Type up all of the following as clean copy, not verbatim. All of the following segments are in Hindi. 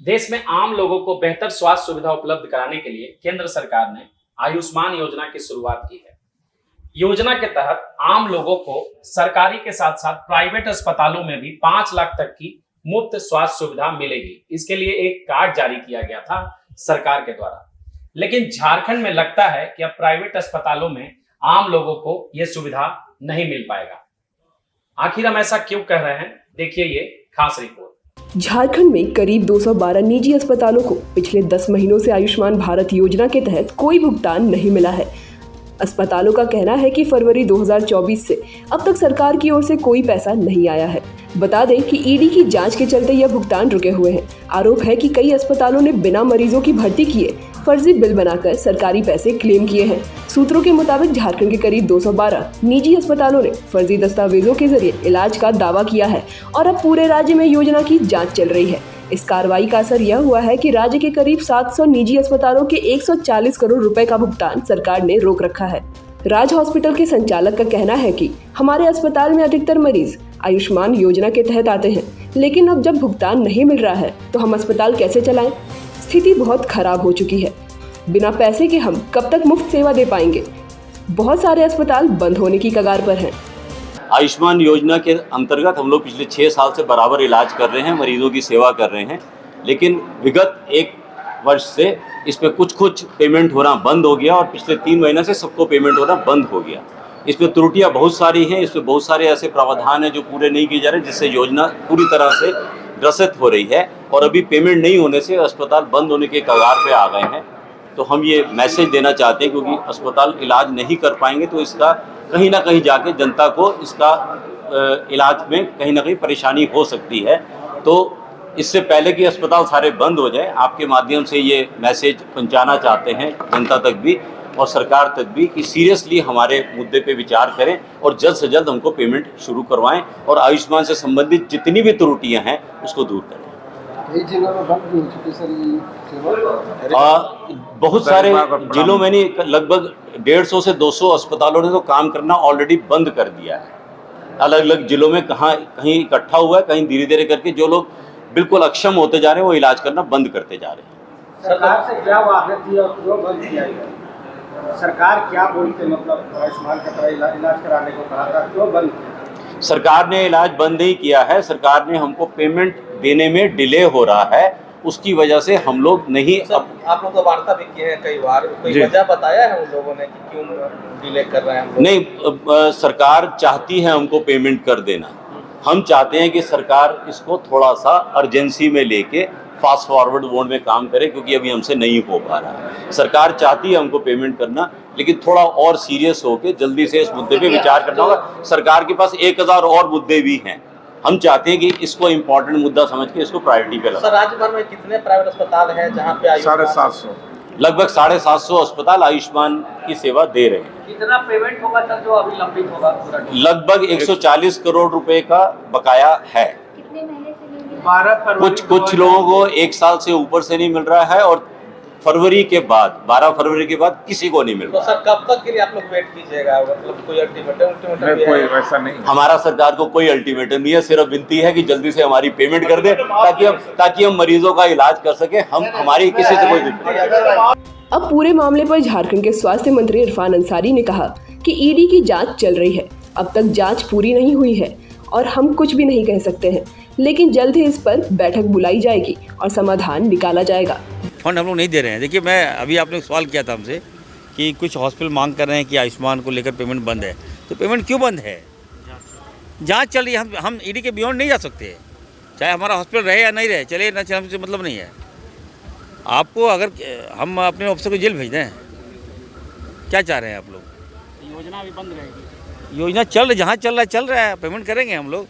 देश में आम लोगों को बेहतर स्वास्थ्य सुविधा उपलब्ध कराने के लिए केंद्र सरकार ने आयुष्मान योजना की शुरुआत की है। योजना के तहत आम लोगों को सरकारी के साथ साथ प्राइवेट अस्पतालों में भी 5 लाख तक की मुफ्त स्वास्थ्य सुविधा मिलेगी। इसके लिए एक कार्ड जारी किया गया था सरकार के द्वारा, लेकिन झारखंड में लगता है कि अब प्राइवेट अस्पतालों में आम लोगों को यह सुविधा नहीं मिल पाएगा। आखिर हम ऐसा क्यों कह रहे हैं, देखिए ये खास रिपोर्ट। झारखंड में करीब 212 निजी अस्पतालों को पिछले 10 महीनों से आयुष्मान भारत योजना के तहत कोई भुगतान नहीं मिला है। अस्पतालों का कहना है कि फरवरी 2024 से अब तक सरकार की ओर से कोई पैसा नहीं आया है। बता दें कि ईडी की जांच के चलते यह भुगतान रुके हुए हैं। आरोप है कि कई अस्पतालों ने बिना मरीजों की भर्ती किए फर्जी बिल बनाकर सरकारी पैसे क्लेम किए हैं। सूत्रों के मुताबिक झारखंड के करीब 212 निजी अस्पतालों ने फर्जी दस्तावेजों के जरिए इलाज का दावा किया है और अब पूरे राज्य में योजना की जांच चल रही है। इस कार्रवाई का असर यह हुआ है कि राज्य के करीब 700 निजी अस्पतालों के 140 करोड़ रुपए का भुगतान सरकार ने रोक रखा है। राज हॉस्पिटल के संचालक का कहना है कि हमारे अस्पताल में अधिकतर मरीज आयुष्मान योजना के तहत आते हैं, लेकिन अब जब भुगतान नहीं मिल रहा है तो हम अस्पताल कैसे चलाएं? स्थिति बहुत खराब हो चुकी है। बिना पैसे के हम कब तक मुफ्त सेवा दे पाएंगे? बहुत सारे अस्पताल बंद होने की कगार पर हैं। आयुष्मान योजना के अंतर्गत हम लोग पिछले 6 साल से बराबर इलाज कर रहे हैं, मरीजों की सेवा कर रहे हैं, लेकिन विगत 1 वर्ष से इस पे कुछ पेमेंट होना बंद हो गया और पिछले 3 महीने से सबको पेमेंट होना बंद हो गया। इसमें त्रुटियां बहुत सारी हैं, इसमें बहुत सारे ऐसे प्रावधान हैं जो पूरे नहीं किए जा रहे, जिससे योजना पूरी तरह से ग्रसित हो रही है और अभी पेमेंट नहीं होने से अस्पताल बंद होने के कगार पे आ गए हैं। तो हम ये मैसेज देना चाहते हैं, क्योंकि अस्पताल इलाज नहीं कर पाएंगे तो इसका कहीं ना कहीं जाके जनता को इसका इलाज में कहीं ना कहीं परेशानी हो सकती है। तो इससे पहले कि अस्पताल सारे बंद हो जाए, आपके माध्यम से ये मैसेज पहुंचाना चाहते हैं जनता तक भी और सरकार तक भी कि सीरियसली हमारे मुद्दे पे विचार करें और जल्द से जल्द हमको पेमेंट शुरू करवाएं और आयुष्मान से संबंधित जितनी भी त्रुटियां हैं उसको दूर करें। कई जिलों में बंद भी हो चुकी सर बहुत सारे जिलों में नहीं, लगभग 150 से 200 अस्पतालों ने तो काम करना ऑलरेडी बंद कर दिया है। अलग अलग जिलों में कहीं इकट्ठा हुआ है, कहीं धीरे धीरे करके जो लोग बिल्कुल अक्षम होते जा रहे हैं वो इलाज करना बंद करते जा रहे हैं। सरकार से क्या वादा थी और क्यों बंद किया गया? सरकार क्या बोलते, मतलब आयुष्मान का तरह इलाज कराने को कहा था, क्यों बंद किया? सरकार ने इलाज बंद नहीं किया है, सरकार ने हमको पेमेंट देने में डिले हो रहा है, उसकी वजह से हम लोग नहीं। आप लोग तो वार्ता भी किए हैं कई बार, कोई वजह बताया है उन लोगों ने कि क्यों डिले कर रहे हैं हम लोग? नहीं, सरकार चाहती है हमको पेमेंट कर देना। हम चाहते हैं कि सरकार इसको थोड़ा सा अर्जेंसी में लेके फास्ट फॉरवर्ड मोड में काम करे, क्योंकि अभी हमसे नहीं हो पा रहा है। सरकार चाहती है हमको पेमेंट करना, लेकिन थोड़ा और सीरियस होकर जल्दी से इस मुद्दे पे विचार करना होगा। सरकार के पास 1000 और मुद्दे भी हैं, हम चाहते हैं कि इसको इम्पोर्टेंट मुद्दा समझ के इसको प्रायोरिटी पे लगाएं। राज्य भर में कितने प्राइवेट अस्पताल हैं जहां पे 750? लगभग 750 अस्पताल आयुष्मान की सेवा दे रहे हैं। कितना पेमेंट होगा तक जो अभी लंबित होगा? लगभग 140 करोड़ रुपए का बकाया है। कितने महीने से नहीं मिल रहा? 12 फरवरी कुछ लोगों को 1 साल से ऊपर से नहीं मिल रहा है और फरवरी के बाद 12 फरवरी के बाद किसी को नहीं मिल रहा। तो सर कब तक के लिए आप लोग वेट कीजिएगा? मतलब कोई अल्टीमेटम कोई वैसा नहीं। हमारा सरकार को कोई अल्टीमेटम नहीं है, सिर्फ विनती है कि जल्दी से हमारी पेमेंट कर दे ताकि हम मरीजों का इलाज कर सके। हमारी किसी से कोई दिक्कत नहीं। अब पूरे मामले पर झारखंड के स्वास्थ्य मंत्री इरफान अंसारी ने कहा कि ईडी की जांच चल रही है। अब तक जांच पूरी नहीं हुई है और हम कुछ भी नहीं कह सकते हैं, लेकिन जल्द ही इस पर बैठक बुलाई जाएगी और समाधान निकाला जाएगा। फंड हम लोग नहीं दे रहे हैं। देखिए, मैं अभी आपने सवाल किया था हमसे कि कुछ हॉस्पिटल मांग कर रहे हैं कि आयुष्मान को लेकर पेमेंट बंद है, तो पेमेंट क्यों बंद है? जांच चल रही है। हम ईडी के बियॉन्ड नहीं जा सकते, चाहे हमारा हॉस्पिटल रहे या नहीं रहे, चले ना चले, हमसे मतलब नहीं है। आपको अगर हम अपने ऑफिसर को जेल भेज दें, क्या चाह रहे हैं आप लोग? योजना भी बंद रहेगी। योजना जहाँ चल रहा है, पेमेंट करेंगे हम लोग।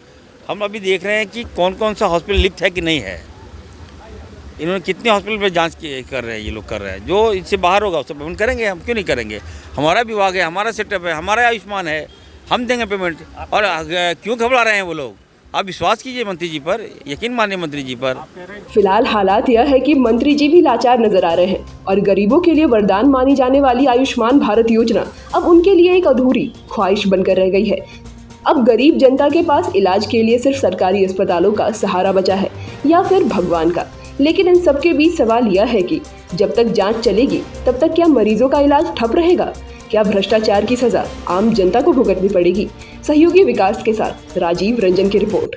हम अभी देख रहे हैं कि कौन कौन सा हॉस्पिटल लिफ्ट है कि नहीं है। इन्होंने कितने हॉस्पिटल पे जांच कर रहे हैं, ये लोग कर रहे हैं। जो इससे बाहर होगा उससे पेमेंट करेंगे, हम क्यों नहीं करेंगे? हमारा विभाग है, हमारा सेटअप है, हमारा आयुष्मान है, हम देंगे पेमेंट। और क्यों घबरा रहे हैं वो लोग? आप विश्वास कीजिए मंत्री जी पर, यकीन मानिए मंत्री जी पर। फिलहाल हालात यह है कि मंत्री जी भी लाचार नजर आ रहे हैं और गरीबों के लिए वरदान मानी जाने वाली आयुष्मान भारत योजना अब उनके लिए एक अधूरी ख्वाहिश बनकर रह गई है। अब गरीब जनता के पास इलाज के लिए सिर्फ सरकारी अस्पतालों का सहारा बचा है या फिर भगवान का। लेकिन इन सबके बीच सवाल यह है कि जब तक जांच चलेगी तब तक क्या मरीजों का इलाज ठप रहेगा? क्या भ्रष्टाचार की सजा आम जनता को भुगतनी पड़ेगी? सहयोगी विकास के साथ राजीव रंजन की रिपोर्ट।